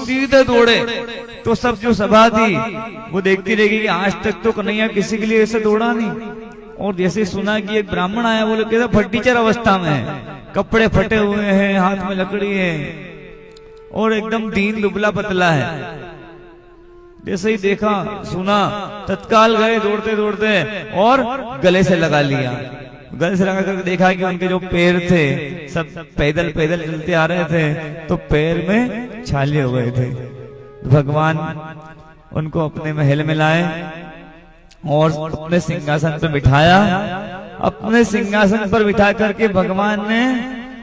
सीधे दौड़े। तो सब जो सभा थी वो देखती रहेगी कि आज तक तो कन्हैया किसी के लिए ऐसे दौड़ा नहीं। और जैसे सुना कि एक ब्राह्मण आया, बोले कैसा फटीचर अवस्था में है, कपड़े फटे हुए हैं, हाथ में लकड़ी है और एकदम दीन दुबला पतला है। जैसे ही देखा सुना तत्काल गए दौड़ते दौड़ते और गले से लगा लिया। गले से लगा कर देखा कि उनके जो पैर थे सब पैदल पैदल चलते आ रहे थे, तो पैर में छाले हो गए थे। भगवान उनको अपने महल में लाए और अपने सिंहासन पर बिठाया। अपने सिंहासन पर बिठा करके भगवान ने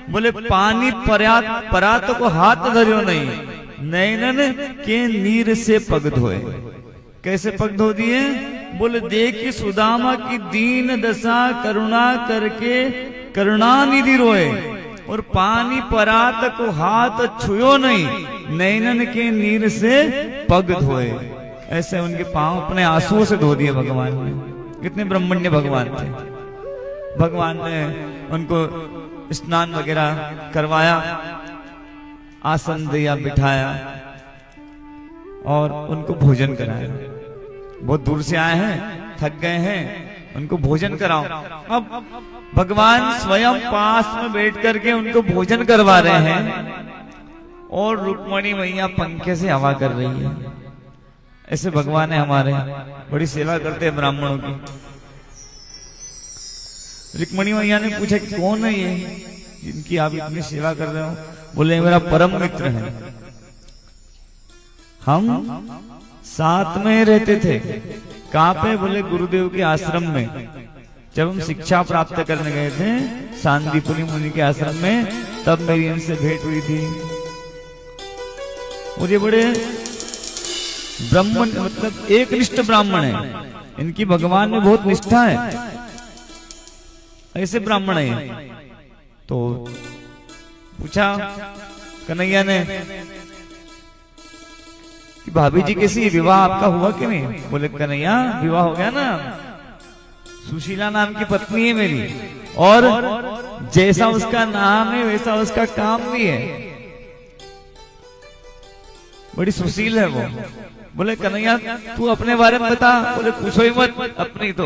बोले पानी परात को हाथ धरियो नहीं, नैनन के नीर से पग धोए। कैसे पग धो दिए? बोले देखी सुदामा की दीन दशा, करुणा करके करुणानिधि रोए, और पानी परात को हाथ छुयो नहीं, नैनन के नीर से पग धोए। ऐसे उनके पांव अपने आंसुओं से धो दिए भगवान ने। कितने ब्रह्मण्य भगवान थे। भगवान ने उनको स्नान वगैरह करवाया, आसन दिया, बिठाया और उनको भोजन कराया। बहुत दूर से आए हैं, थक गए हैं, उनको भोजन कराओ। अब भगवान स्वयं पास में बैठ करके उनको भोजन करवा रहे हैं और रुक्मणी मैया पंखे से हवा कर रही है। ऐसे भगवान है हमारे, बड़ी सेवा करते हैं ब्राह्मणों की। रुक्मणी मैया ने पूछा कि कौन है ये जिनकी आप इतनी सेवा कर रहे हो? बोले मेरा परम मित्र है, हम साथ में रहते थे। कहाँ पे? बोले गुरुदेव के आश्रम में। जब हम शिक्षा प्राप्त करने गए थे सांदीपनि मुनि के आश्रम में, तब मेरी इनसे भेंट हुई थी। मुझे बड़े ब्राह्मण, मतलब एक निष्ठ ब्राह्मण है, इनकी भगवान में बहुत निष्ठा है। ऐसे ब्राह्मण है। तो पूछा कन्हैया ने कि भाभी जी कैसी, विवाह आपका हुआ कि नहीं? बोले कन्हैया विवाह हो गया ना, सुशीला नाम की पत्नी है मेरी, और जैसा उसका नाम है वैसा उसका काम भी है, बड़ी सुशील है वो। बोले कन्हैया तू अपने बारे में बता। बोले पूछो ही मत अपनी तो।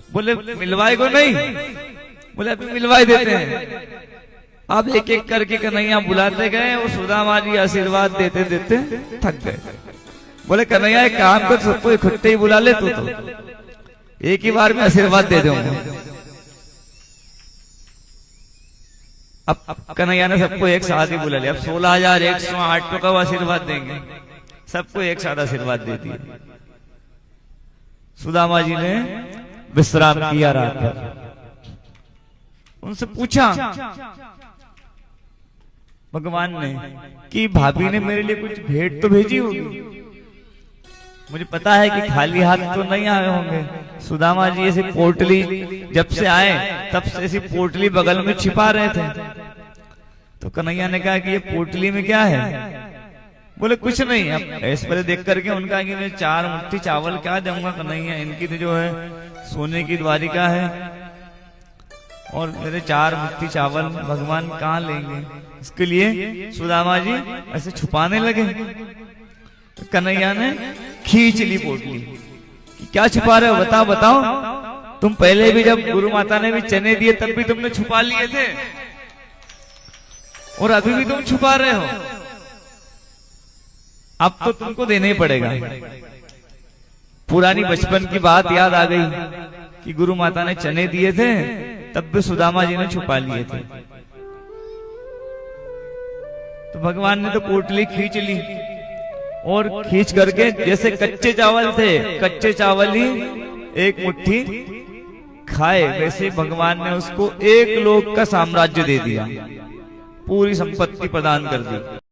बोले मिलवाए को नहीं? बोले अभी मिलवाए देते हैं। अब एक एक करके कन्हैया बुलाते गए और सुदामा जी आशीर्वाद देते देते थक गए। बोले कन्हैया एक काम कर, सबको इकट्ठे ही बुला ले, तो एक ही बार में आशीर्वाद दे दूंगा। अब कन्हैया ने सबको एक साथ ही बुला लिया। अब 16,108 का आशीर्वाद देंगे, सबको एक साथ आशीर्वाद दे दिया। सुदामा जी ने विश्राम किया रात भर। उनसे पूछा भगवान ने कि भाभी ने मेरे लिए कुछ भेंट तो भेजी होगी, मुझे पता है कि खाली हाथ तो नहीं आए होंगे। सुदामा जी ऐसी पोटली जब से आए तब से ऐसी पोटली बगल में छिपा रहे थे। तो कन्हैया ने कहा कि ये पोटली में क्या है? बोले कुछ नहीं। अब ऐसे पहले देख करके उनका कि मैं 4 मुट्ठी चावल क्या दूंगा कन्हैया, इनकी तो जो है सोने की द्वारिका है और मेरे 4 मुट्ठी चावल भगवान कहाँ लेंगे? इसके लिए सुदामा जी ऐसे छुपाने लगे। तो कन्हैया ने खींच ली पोटली कि क्या छुपा रहे हो, बताओ बताओ। तुम पहले भी जब गुरु माता ने भी चने दिए तब भी तुमने छुपा लिए थे और अभी भी तुम छुपा रहे हो, अब तो तुमको देना ही पड़ेगा। पुरानी बचपन की बात याद आ गई कि गुरु माता ने चने दिए थे तब भी सुदामा जी ने छुपा लिए थे। तो भगवान ने तो पोटली खींच ली और खींच करके जैसे कच्चे चावल थे, कच्चे चावल ही एक मुट्ठी खाए, वैसे भगवान ने उसको 1 लोक का साम्राज्य दे दिया, पूरी संपत्ति प्रदान कर दी।